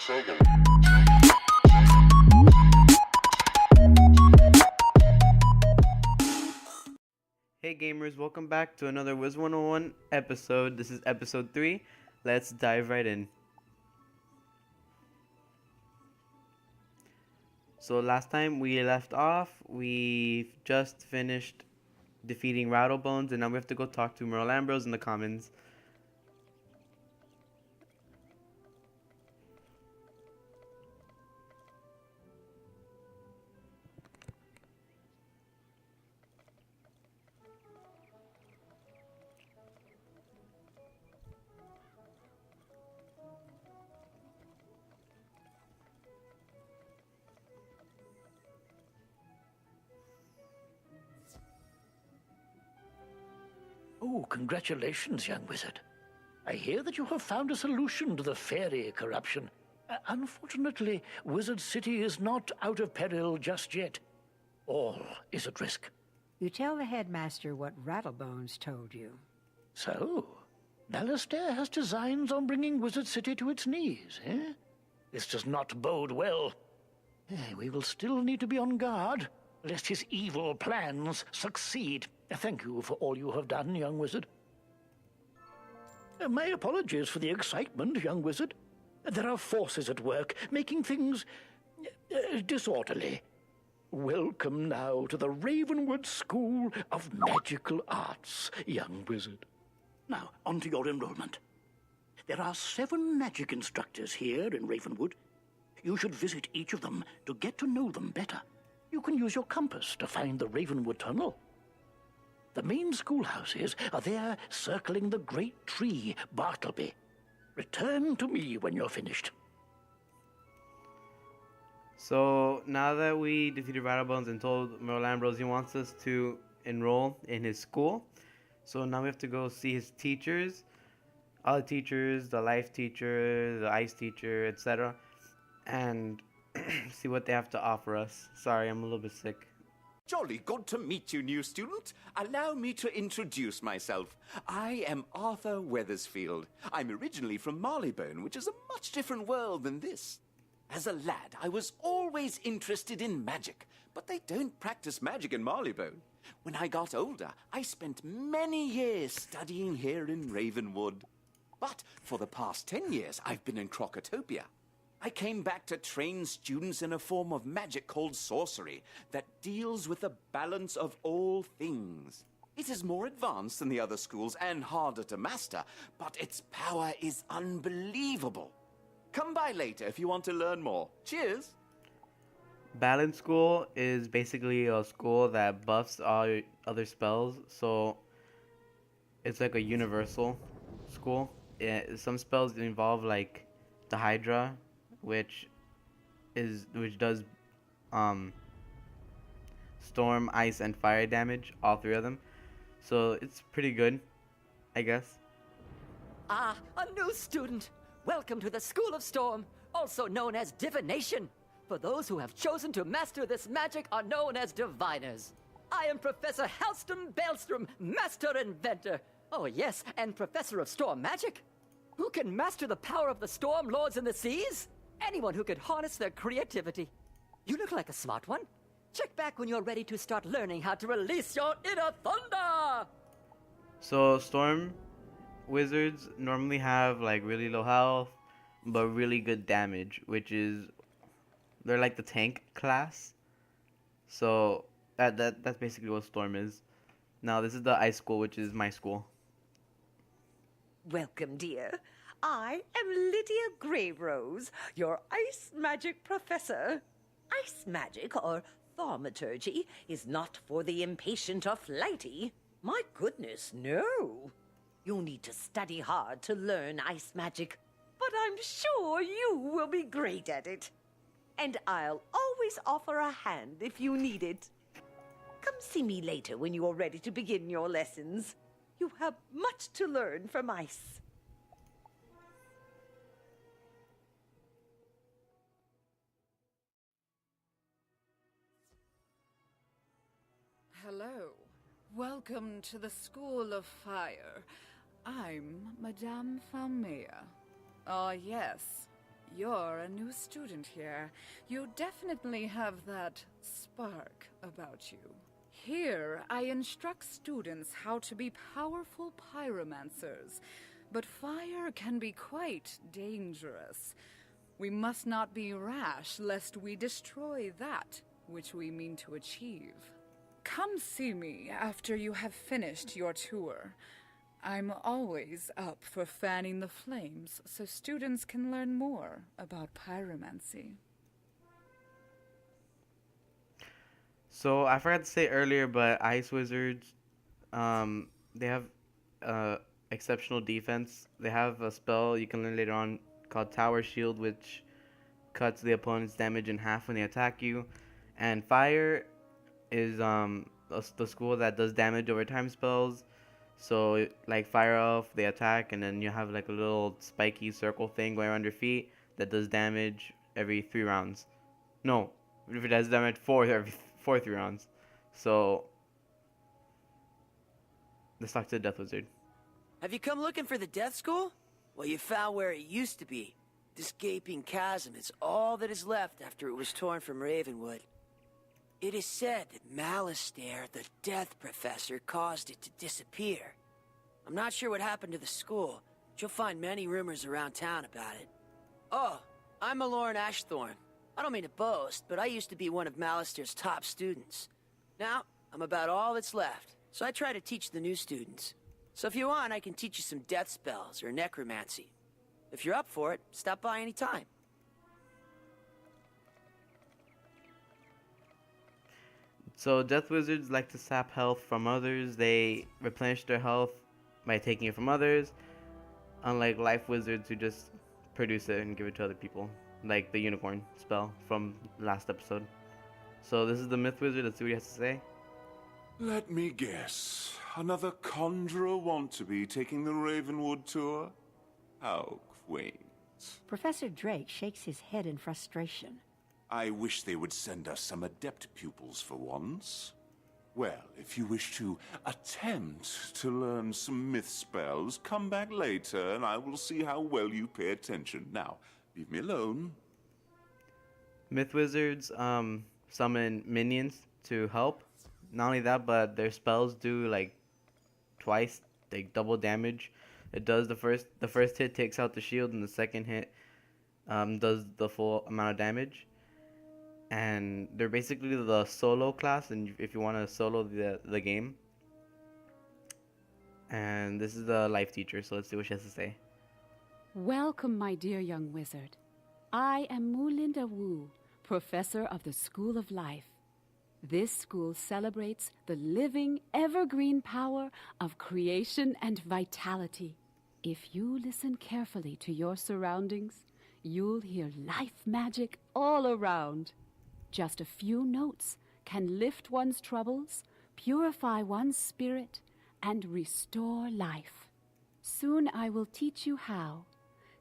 Hey gamers, welcome back to another WIZARD101 episode. This is episode 3. Let's dive right in. So last time we left off, we just finished defeating Rattlebones, and now we have to go talk to Merle Ambrose in the Commons. Oh, congratulations, young wizard. I hear that you have found a solution to the fairy corruption. Unfortunately, Wizard City is not out of peril just yet. All is at risk. You tell the headmaster what Rattlebones told you. So, Ballistaire has designs on bringing Wizard City to its knees, eh? This does not bode well. We will still need to be on guard, lest his evil plans succeed. Thank you for all you have done, young wizard. My apologies for the excitement, young wizard. There are forces at work, making things disorderly. Welcome now to the Ravenwood School of Magical Arts, young wizard. Now, on to your enrollment. There are 7 magic instructors here in Ravenwood. You should visit each of them to get to know them better. You can use your compass to find the Ravenwood Tunnel. The main schoolhouses are there circling the great tree, Bartleby. Return to me when you're finished. So now that we defeated Rattlebones and told Merle Ambrose he wants us to enroll in his school, so now we have to go see his teachers, all the teachers, the life teacher, the ice teacher, etc., and see what they have to offer us. Sorry, I'm a little bit sick. Jolly good to meet you, new student. Allow me to introduce myself. I am Arthur Weathersfield. I'm originally from Marleybone, which is a much different world than this. As a lad, I was always interested in magic, but they don't practice magic in Marleybone. When I got older, I spent many years studying here in Ravenwood. But for the past 10 years, I've been in Crocotopia. I came back to train students in a form of magic called sorcery that deals with the balance of all things. It is more advanced than the other schools and harder to master, but its power is unbelievable. Come by later if you want to learn more. Cheers! Balance School is basically a school that buffs all other spells, so it's like a universal school. Some spells involve like the Hydra, which does storm, ice, and fire damage, all 3 of them. So it's pretty good, I guess. Ah, a new student. Welcome to the School of Storm, also known as Divination. For those who have chosen to master this magic are known as Diviners. I am Professor Halston Baelstrom, Master Inventor. Oh yes, and Professor of Storm Magic. Who can master the power of the Storm Lords in the seas? Anyone who could harness their creativity. You look like a smart one. Check back when you're ready to start learning how to release your inner thunder! So storm wizards normally have like really low health, but really good damage, which is they're like the tank class. So that's basically what storm is. Now this is the ice school, which is my school. Welcome, dear. I am Lydia Grayrose, your ice magic professor. Ice magic, or thaumaturgy, is not for the impatient or flighty. My goodness, no. You'll need to study hard to learn ice magic, but I'm sure you will be great at it. And I'll always offer a hand if you need it. Come see me later when you are ready to begin your lessons. You have much to learn from ice. Hello. Welcome to the School of Fire. I'm Madame Falmea. Ah, yes. You're a new student here. You definitely have that spark about you. Here, I instruct students how to be powerful pyromancers, but fire can be quite dangerous. We must not be rash, lest we destroy that which we mean to achieve. Come see me after you have finished your tour. I'm always up for fanning the flames so students can learn more about pyromancy. So I forgot to say earlier, but ice wizards, they have exceptional defense. They have a spell you can learn later on called Tower Shield, which cuts the opponent's damage in half when they attack you. And fire is the school that does damage over time spells. So like fire off, they attack, and then you have like a little spiky circle thing going around your feet that does damage every 3 rounds. No, if it does damage every 3 rounds. So let's talk to the Death Wizard. Have you come looking for the Death School? Well, you found where it used to be. This gaping chasm is all that is left after it was torn from Ravenwood. It is said that Malistaire, the Death Professor, caused it to disappear. I'm not sure what happened to the school, but you'll find many rumors around town about it. Oh, I'm Aloran Ashthorn. I don't mean to boast, but I used to be one of Malistaire's top students. Now, I'm about all that's left, so I try to teach the new students. So if you want, I can teach you some death spells or necromancy. If you're up for it, stop by any time. So Death Wizards like to sap health from others. They replenish their health by taking it from others, unlike Life Wizards who just produce it and give it to other people, like the Unicorn spell from last episode. So this is the Myth Wizard. Let's see what he has to say. Let me guess. Another conjurer want-to-be taking the Ravenwood tour? How quaint. Professor Drake shakes his head in frustration. I wish they would send us some adept pupils for once. Well, if you wish to attempt to learn some myth spells, come back later and I will see how well you pay attention. Now, leave me alone. Myth Wizards summon minions to help. Not only that, but their spells do like twice, like double damage. It does the first hit takes out the shield, and the second hit does the full amount of damage. And they're basically the solo class, and if you want to solo the game. And this is the life teacher, so let's see what she has to say. Welcome, my dear young wizard. I am Mulinda Wu, professor of the School of Life. This school celebrates the living, evergreen power of creation and vitality. If you listen carefully to your surroundings, you'll hear life magic all around. Just a few notes can lift one's troubles, purify one's spirit, and restore life. Soon I will teach you how.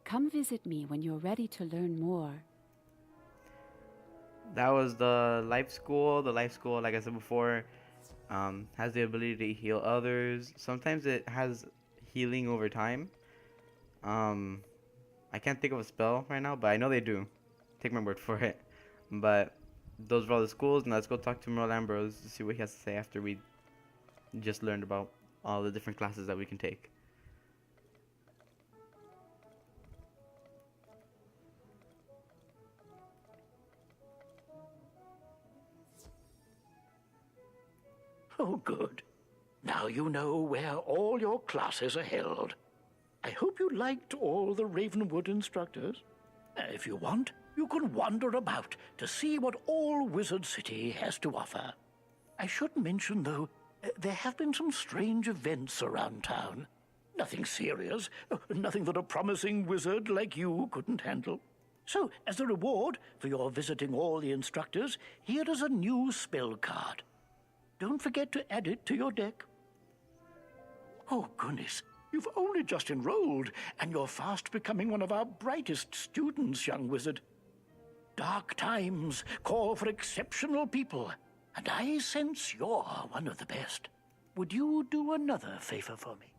Come visit me when you're ready to learn more. That was the life school. The life school, like I said before, has the ability to heal others. Sometimes it has healing over time. I can't think of a spell right now, but I know they do. Take my word for it. But those are all the schools, and let's go talk to Merle Ambrose to see what he has to say after we just learned about all the different classes that we can take. Oh, good. Now you know where all your classes are held. I hope you liked all the Ravenwood instructors. If you want, you can wander about to see what all Wizard City has to offer. I should mention, though, there have been some strange events around town. Nothing serious, nothing that a promising wizard like you couldn't handle. So, as a reward for your visiting all the instructors, here is a new spell card. Don't forget to add it to your deck. Oh, goodness. You've only just enrolled, and you're fast becoming one of our brightest students, young wizard. Dark times call for exceptional people, and I sense you're one of the best. Would you do another favor for me?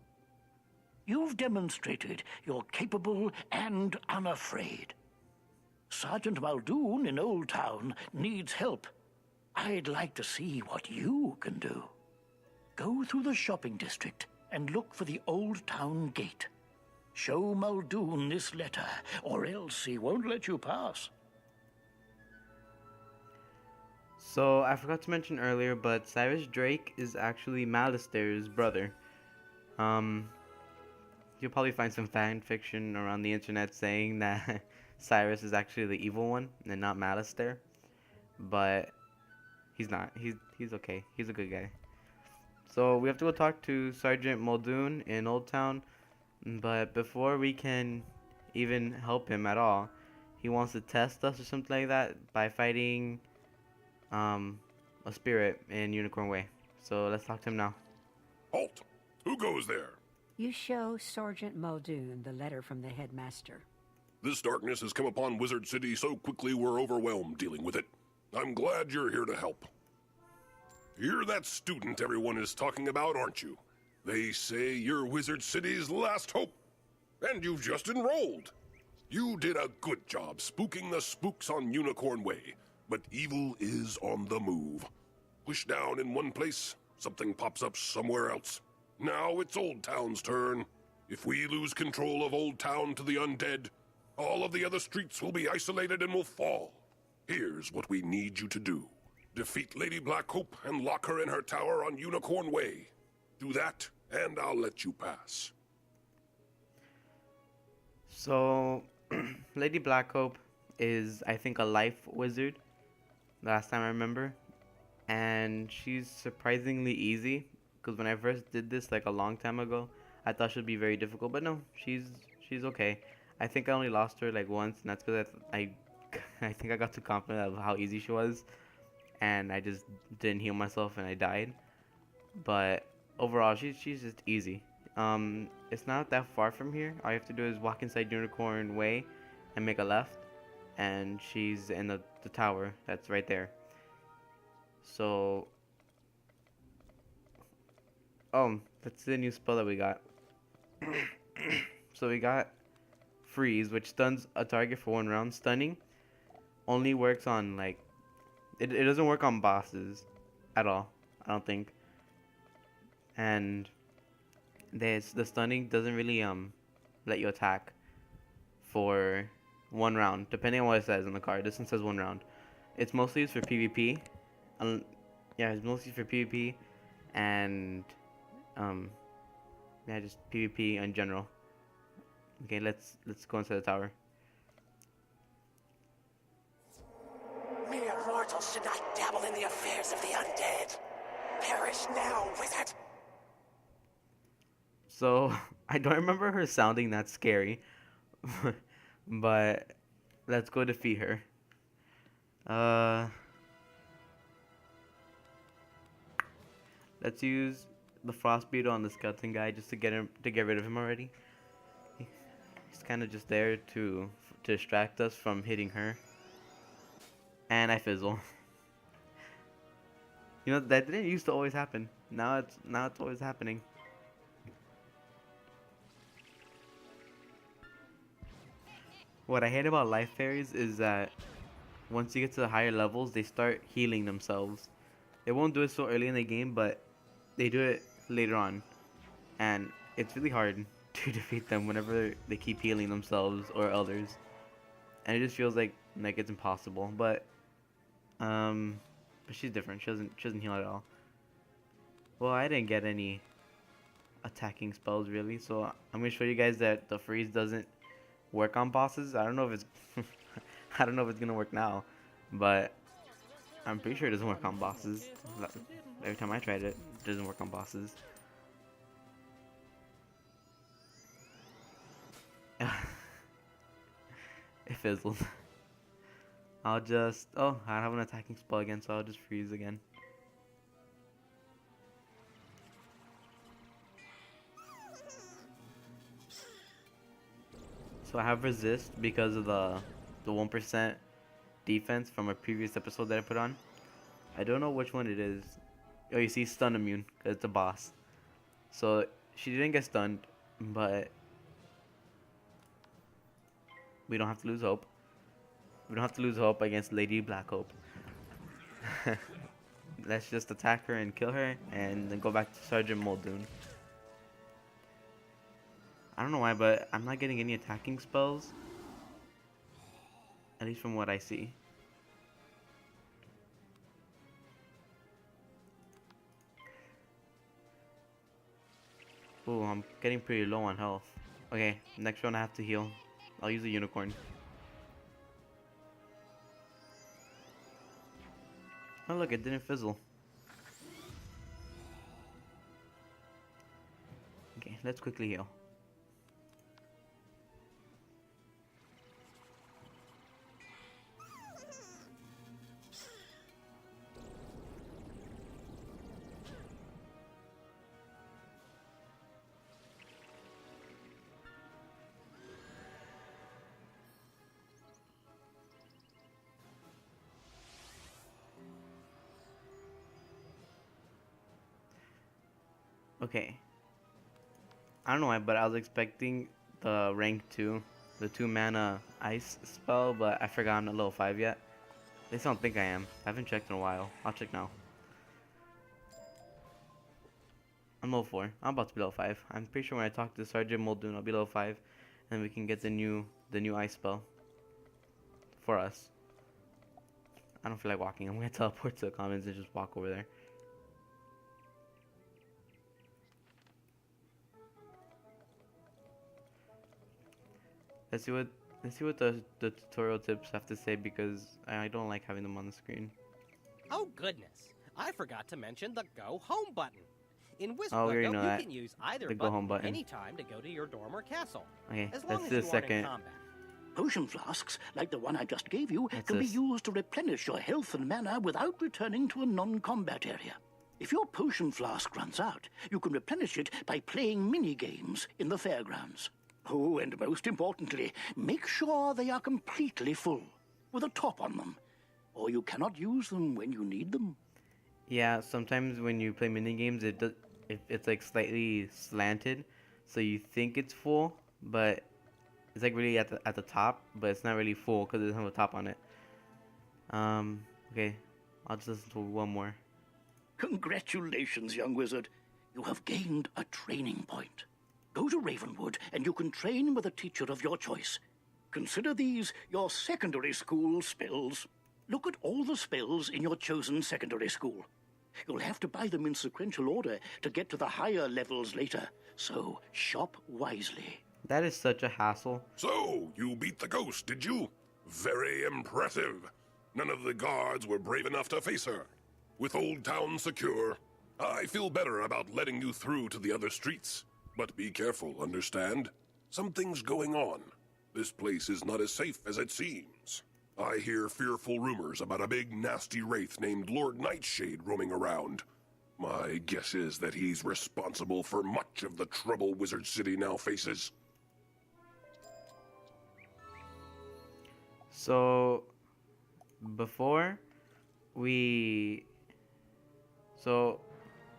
You've demonstrated you're capable and unafraid. Sergeant Muldoon in Old Town needs help. I'd like to see what you can do. Go through the shopping district and look for the Old Town gate. Show Muldoon this letter, or else he won't let you pass. So I forgot to mention earlier, but Cyrus Drake is actually Malister's brother. You'll probably find some fan fiction around the internet saying that Cyrus is actually the evil one and not Malister, but he's not. He's okay. He's a good guy. So we have to go talk to Sergeant Muldoon in Old Town, but before we can even help him at all, he wants to test us or something like that by fighting a spirit in Unicorn Way. So let's talk to him now. Halt! Who goes there? You show Sergeant Muldoon the letter from the headmaster. This darkness has come upon Wizard City so quickly we're overwhelmed dealing with it. I'm glad you're here to help. You're that student everyone is talking about, aren't you? They say you're Wizard City's last hope. And you've just enrolled. You did a good job spooking the spooks on Unicorn Way, but evil is on the move. Push down in one place, something pops up somewhere else. Now it's Old Town's turn. If we lose control of Old Town to the undead, all of the other streets will be isolated and will fall. Here's what we need you to do. Defeat Lady Blackhope and lock her in her tower on Unicorn Way. Do that, and I'll let you pass. So, Lady Blackhope is, I think, a life wizard, last time I remember. And she's surprisingly easy, because when I first did this, like, a long time ago, I thought she'd be very difficult. But no, she's okay. I think I only lost her, like, once, and that's because I think I got too confident of how easy she was. And I just didn't heal myself, and I died. But overall, she's just easy. It's not that far from here. All you have to do is walk inside Unicorn Way and make a left, and she's in the tower that's right there. So, that's the new spell that we got. So we got Freeze, which stuns a target for 1 round. Stunning only works on, like, it doesn't work on bosses at all, I don't think. And the stunning doesn't really let you attack for 1 round, depending on what it says on the card. This one says 1 round. It's mostly used for PvP. Yeah, it's mostly for PvP and yeah, just PvP in general. Okay, let's go inside the tower. Mere mortals should not dabble in the affairs of the undead. Perish now, wizard! So, I don't remember her sounding that scary, but let's go defeat her. Let's use the Frost Beetle on the skeleton guy just to get rid of him already. He's kind of just there to distract us from hitting her. And I fizzle. You know, that didn't used to always happen. Now it's always happening. What I hate about life fairies is that once you get to the higher levels, they start healing themselves. They won't do it so early in the game, but they do it later on. And it's really hard to defeat them whenever they keep healing themselves or others. And it just feels like it's impossible. But she's different. She doesn't heal at all. Well, I didn't get any attacking spells really, so I'm gonna show you guys that the freeze doesn't work on bosses. I don't know if it's I don't know if it's gonna work now, but I'm pretty sure it doesn't work on bosses. Every time I tried it, it doesn't work on bosses. It fizzled. I'll just... Oh, I have an attacking spell again, so I'll just freeze again. So I have resist because of the 1% defense from a previous episode that I put on. I don't know which one it is. Oh, you see stun immune because it's a boss. So she didn't get stunned, but we don't have to lose hope. We don't have to lose hope against Lady Black Hope. Let's just attack her and kill her, and then go back to Sergeant Muldoon. I don't know why, but I'm not getting any attacking spells. At least from what I see. Ooh, I'm getting pretty low on health. Okay, next round I have to heal. I'll use a unicorn. Oh look, it didn't fizzle. Okay, let's quickly heal. Okay. I don't know why, but I was expecting the rank 2, the 2 mana ice spell, but I forgot I'm not level 5 yet. At least I don't think I am. I haven't checked in a while. I'll check now. I'm level 4. I'm about to be level 5. I'm pretty sure when I talk to Sergeant Muldoon, I'll be level 5, and we can get the new ice spell for us. I don't feel like walking. I'm gonna teleport to the commons and just walk over there. Let's see what the tutorial tips have to say, because I don't like having them on the screen. Oh goodness, I forgot to mention the Go Home button. In WIZARD Oh, we already know you that. can use either The Go Home button. anytime to go to your dorm or castle. Okay, as long let's as do you the aren't in second. combat. Potion flasks, like the one I just gave you, What's can this? be used to replenish your health and mana without returning to a non-combat area. If your potion flask runs out, you can replenish it by playing mini-games in the fairgrounds. Oh, and most importantly, make sure they are completely full, with a top on them, or you cannot use them when you need them. Yeah, sometimes when you play mini games, it's like slightly slanted, so you think it's full, but it's like really at the top, but it's not really full because it doesn't have a top on it. Okay, I'll just listen to one more. Congratulations, young wizard. You have gained a training point. Go to Ravenwood and you can train with a teacher of your choice. Consider these your secondary school spells. Look at all the spells in your chosen secondary school. You'll have to buy them in sequential order to get to the higher levels later, so shop wisely. That is such a hassle. So, you beat the ghost, did you? Very impressive. None of the guards were brave enough to face her. With Old Town secure, I feel better about letting you through to the other streets. But be careful, understand? Something's going on. This place is not as safe as it seems. I hear fearful rumors about a big nasty wraith named Lord Nightshade roaming around. My guess is that he's responsible for much of the trouble Wizard City now faces. So, before so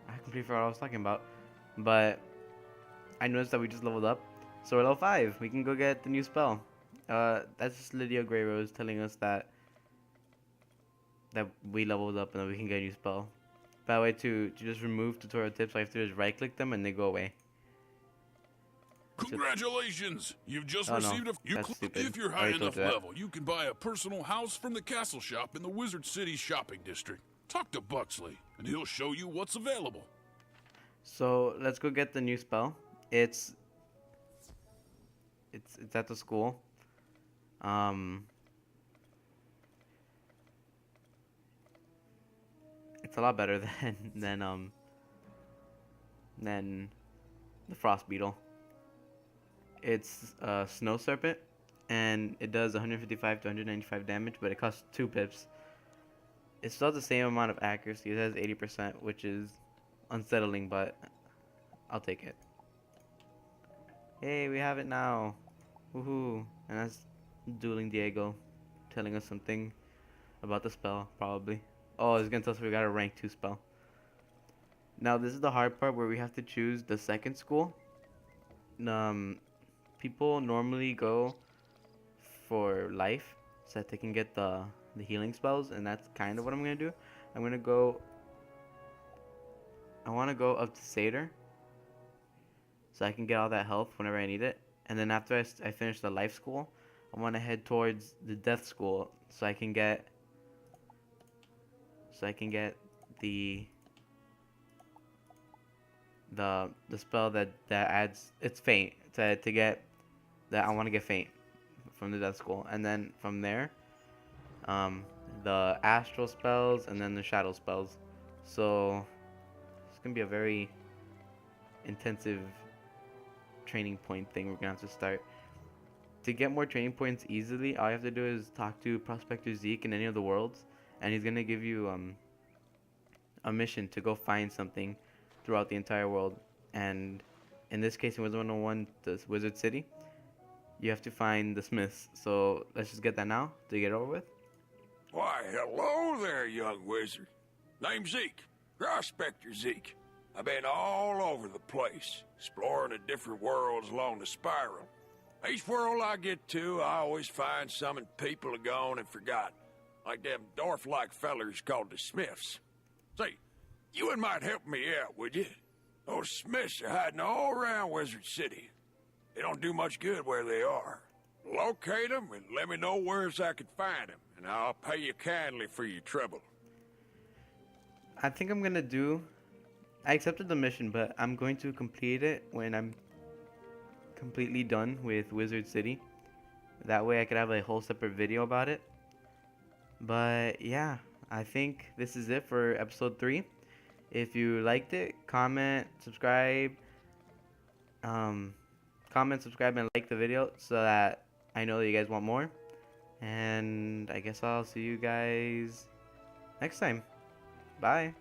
I completely forgot what I was talking about, but I noticed that we just leveled up, so we're level 5. We can go get the new spell. That's just Lydia Greyrose telling us that we leveled up and that we can get a new spell. By the way, to just remove tutorial tips, all you have to do is right-click them and they go away. Congratulations! You've just Oh, received no. a... That's stupid. If you're I high already enough told you that. level, you can buy a personal house from the castle shop in the Wizard City shopping district. Talk to Buxley, and he'll show you what's available. So let's go get the new spell. It's at the school. It's a lot better than the Frost Beetle. It's a Snow Serpent, and it does 155 to 195 damage, but it costs 2 pips. It still has the same amount of accuracy. It has 80%, which is unsettling, but I'll take it. Hey, we have it now. Woohoo. And that's Dueling Diego telling us something about the spell, probably. Oh, it's gonna tell us we got a rank 2 spell. Now, this is the hard part where we have to choose the second school. People normally go for life, so that they can get the healing spells, and that's kind of what I'm gonna do. I'm gonna go. I want to go up to Seder, so I can get all that health whenever I need it. And then after I finish the life school, I want to head towards the death school, so I can get the spell that adds, it's faint, to get that. I want to get faint from the death school, and then from there the astral spells, and then the shadow spells. So it's gonna be a very intensive training point thing we're gonna have to start. To get more training points easily, all you have to do is talk to Prospector Zeke in any of the worlds, and he's gonna give you a mission to go find something throughout the entire world. And in this case, in WIZARD101, the Wizard City, you have to find the Smiths. So let's just get that now to get over with. Why, hello there, young wizard. Name's Zeke, Prospector Zeke. I've been all over the place, exploring the different worlds along the spiral. Each world I get to, I always find something people are gone and forgot, like them dwarf-like fellers called the Smiths. Say, you might help me out, would you? Those Smiths are hiding all around Wizard City. They don't do much good where they are. Locate them and let me know where I can find them, and I'll pay you kindly for your trouble. I think I'm gonna do. I accepted the mission, but I'm going to complete it when I'm completely done with Wizard City. That way I could have a whole separate video about it. But yeah, I think this is it for episode 3. If you liked it, comment, subscribe, and like the video so that I know that you guys want more. And I guess I'll see you guys next time. Bye.